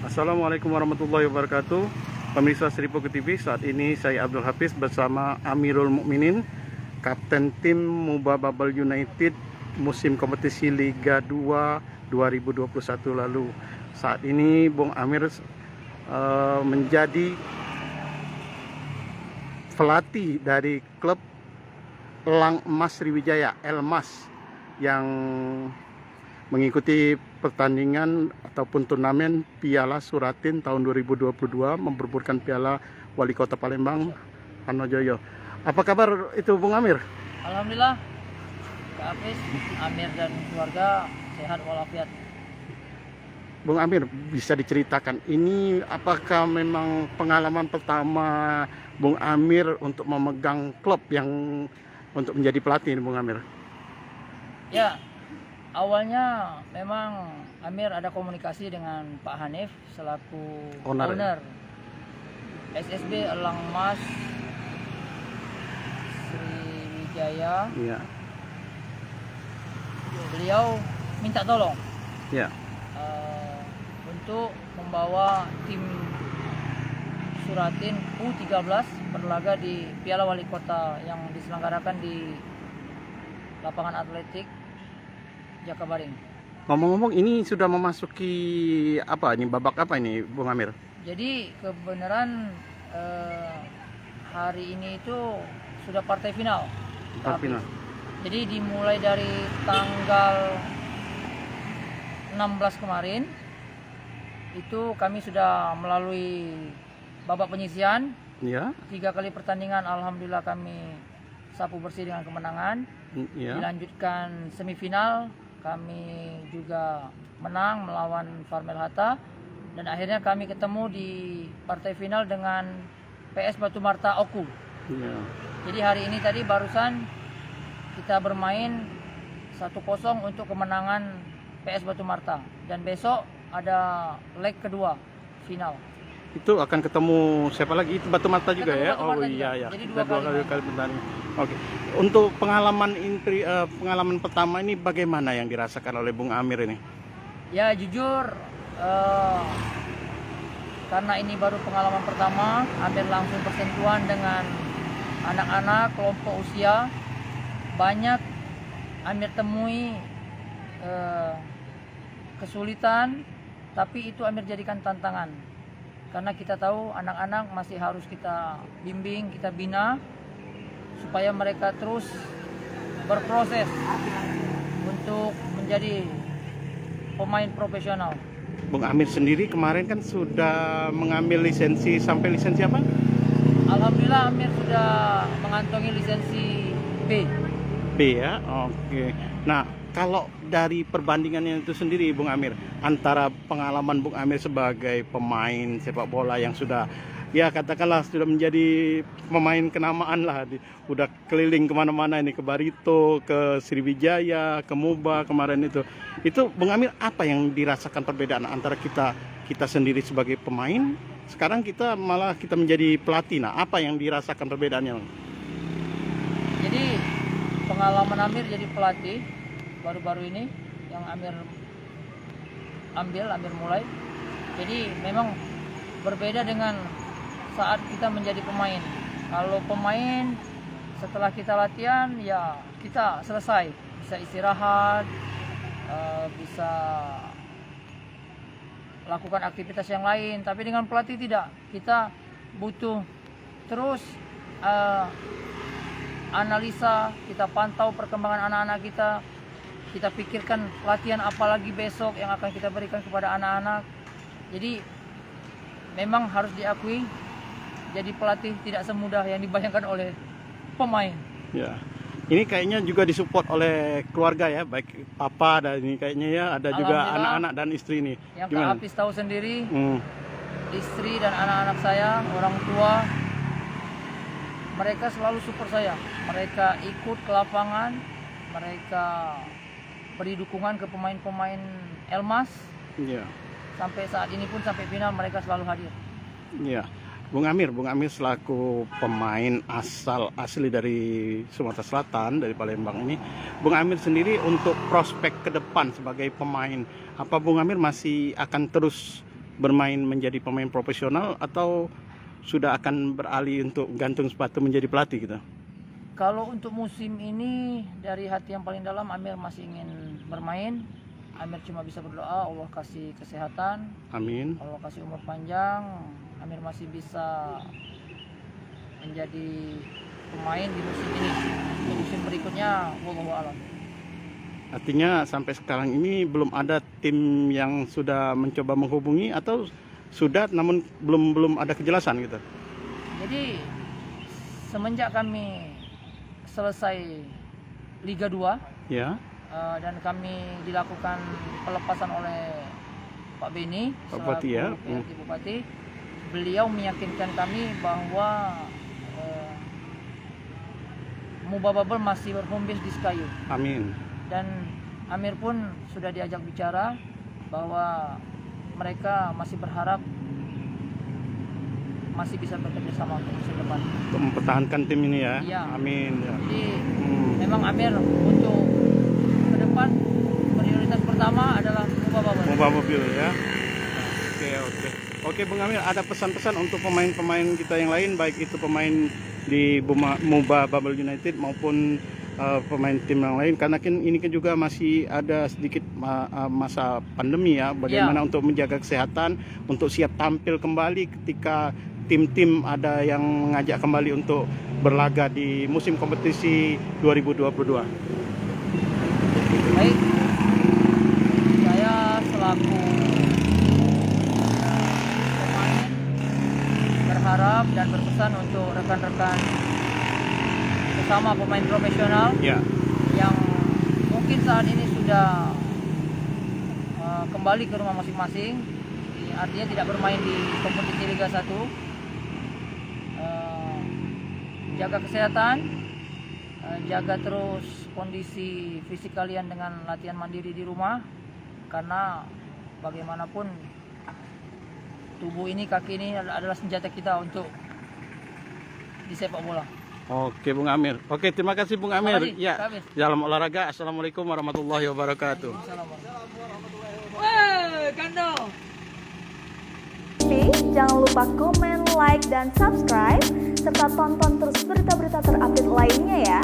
Assalamualaikum warahmatullahi wabarakatuh. Pemirsa Sri Pogo TV, saat ini saya Abdul Hafiz bersama Amirul Mukminin, Kapten tim Muba Babel United musim kompetisi Liga 2 2021 lalu. Saat ini Bung Amir menjadi pelatih dari klub Elang Emas Sriwijaya, Elmas, yang mengikuti pertandingan ataupun turnamen Piala Suratin tahun 2022 memperebutkan Piala Wali Kota Palembang Hanojoyo. Apa kabar itu Bung Amir? Alhamdulillah, Kak Hafiz, Amir dan keluarga sehat walafiat. Bung Amir, bisa diceritakan ini apakah memang pengalaman pertama Bung Amir untuk memegang klub yang untuk menjadi pelatih, Bung Amir? Ya, awalnya memang Amir ada komunikasi dengan Pak Hanif selaku owner SSB Elang Emas Sriwijaya. Iya. Beliau minta tolong Ya. untuk membawa tim Suratin U13 berlaga di Piala Wali Kota yang diselenggarakan di lapangan atletik Jakabaring. Ngomong-ngomong, ini sudah memasuki apa ini, babak apa ini Bung Amir? Jadi kebenaran hari ini itu sudah partai final. Final. Jadi dimulai dari tanggal 16 kemarin itu kami sudah melalui babak penyisihan. Ya. 3 kali pertandingan, alhamdulillah kami sapu bersih dengan kemenangan. Ya. Dilanjutkan semifinal, kami juga menang melawan Farmel Hatta, dan akhirnya kami ketemu di partai final dengan PS Batu Marta Oku. Ya. Jadi hari ini tadi barusan kita bermain 1-0 untuk kemenangan PS Batu Marta, dan besok ada leg kedua final. Itu akan ketemu siapa lagi? Itu Batu Mata juga Ketemu ya? Batu Oh Mata iya juga. ya. Jadi Kita dua kali pertandingan. Oke. Untuk pengalaman pertama ini bagaimana yang dirasakan oleh Bung Amir ini? Ya jujur, karena ini baru pengalaman pertama, Amir langsung bersentuhan dengan anak-anak kelompok usia. Banyak Amir temui kesulitan, tapi itu Amir jadikan tantangan. Karena kita tahu anak-anak masih harus kita bimbing, kita bina supaya mereka terus berproses untuk menjadi pemain profesional. Bung Amir sendiri kemarin kan sudah mengambil lisensi, sampai lisensi apa? Alhamdulillah Amir sudah mengantongi lisensi B. B ya, oke. Nah, kalau dari perbandingannya itu sendiri Bung Amir, antara pengalaman Bung Amir sebagai pemain sepak bola yang sudah, ya katakanlah sudah menjadi pemain kenamaan lah, udah keliling kemana-mana ini, ke Barito, ke Sriwijaya, ke Muba kemarin itu Bung Amir, apa yang dirasakan perbedaan antara kita sendiri sebagai pemain, sekarang kita menjadi pelatih? Nah, apa yang dirasakan perbedaannya? Jadi pengalaman Amir jadi pelatih baru-baru ini yang Amir mulai. Jadi memang berbeda dengan saat kita menjadi pemain. Kalau pemain setelah kita latihan ya kita selesai, bisa istirahat, bisa lakukan aktivitas yang lain. Tapi dengan pelatih tidak, kita butuh terus analisa, kita pantau perkembangan anak-anak kita pikirkan latihan apalagi besok yang akan kita berikan kepada anak-anak. Jadi memang harus diakui, jadi pelatih tidak semudah yang dibayangkan oleh pemain. Ya. Ini kayaknya juga disupport oleh keluarga ya, baik papa dan ini kayaknya ya, ada juga anak-anak dan istri nih. Yang Kak Hafiz tahu sendiri, istri dan anak-anak saya, orang tua, mereka selalu support saya. Mereka ikut ke lapangan, mereka beri dukungan ke pemain-pemain Elmas. Iya. Sampai saat ini pun, sampai final, mereka selalu hadir. Iya. Bung Amir selaku pemain asli dari Sumatera Selatan, dari Palembang ini, Bung Amir sendiri untuk prospek ke depan sebagai pemain, apa Bung Amir masih akan terus bermain menjadi pemain profesional atau sudah akan beralih untuk gantung sepatu menjadi pelatih gitu? Kalau untuk musim ini dari hati yang paling dalam Amir masih ingin bermain. Amir cuma bisa berdoa Allah kasih kesehatan, Amin. Allah kasih umur panjang, Amir masih bisa menjadi pemain di musim ini. Di musim berikutnya wallahu a'lam. Artinya sampai sekarang ini belum ada tim yang sudah mencoba menghubungi atau sudah namun belum ada kejelasan gitu. Jadi semenjak kami selesai Liga 2 Ya, dan kami dilakukan pelepasan oleh Pak Beni Pak Bupati ya. PRT Bupati, beliau meyakinkan kami bahwa Muba Bubble masih berhome base di Sekayu. Amin. Dan Amir pun sudah diajak bicara bahwa mereka masih berharap masih bisa bekerja sama untuk musim depan. Untuk mempertahankan tim ini ya. Iya. Amin. Ya. Jadi memang Amir untuk ke depan prioritas pertama adalah Muba Bubble. Mobile mobil ya. Oke Bung Amir, ada pesan-pesan untuk pemain-pemain kita yang lain, baik itu pemain di Muba Bubble United maupun pemain tim yang lain, karena kan ini kan juga masih ada sedikit masa pandemi ya, bagaimana untuk menjaga kesehatan, untuk siap tampil kembali ketika tim-tim ada yang mengajak kembali untuk berlaga di musim kompetisi 2022. Baik, saya selaku pemain berharap dan berpesan untuk rekan-rekan bersama pemain profesional Ya, yang mungkin saat ini sudah kembali ke rumah masing-masing, artinya tidak bermain di kompetisi Liga 1. Jaga kesehatan, jaga terus kondisi fisik kalian dengan latihan mandiri di rumah, karena bagaimanapun tubuh ini, kaki ini adalah senjata kita untuk di sepak bola. oke Bung Amir. Oke, terima kasih Bung Amir. Terima kasih, Ya, Kak Amir. dalam olahraga. Assalamualaikum warahmatullahi wabarakatuh. Kando. Jangan lupa komen, like, dan subscribe, serta tonton terus berita-berita terupdate lainnya ya.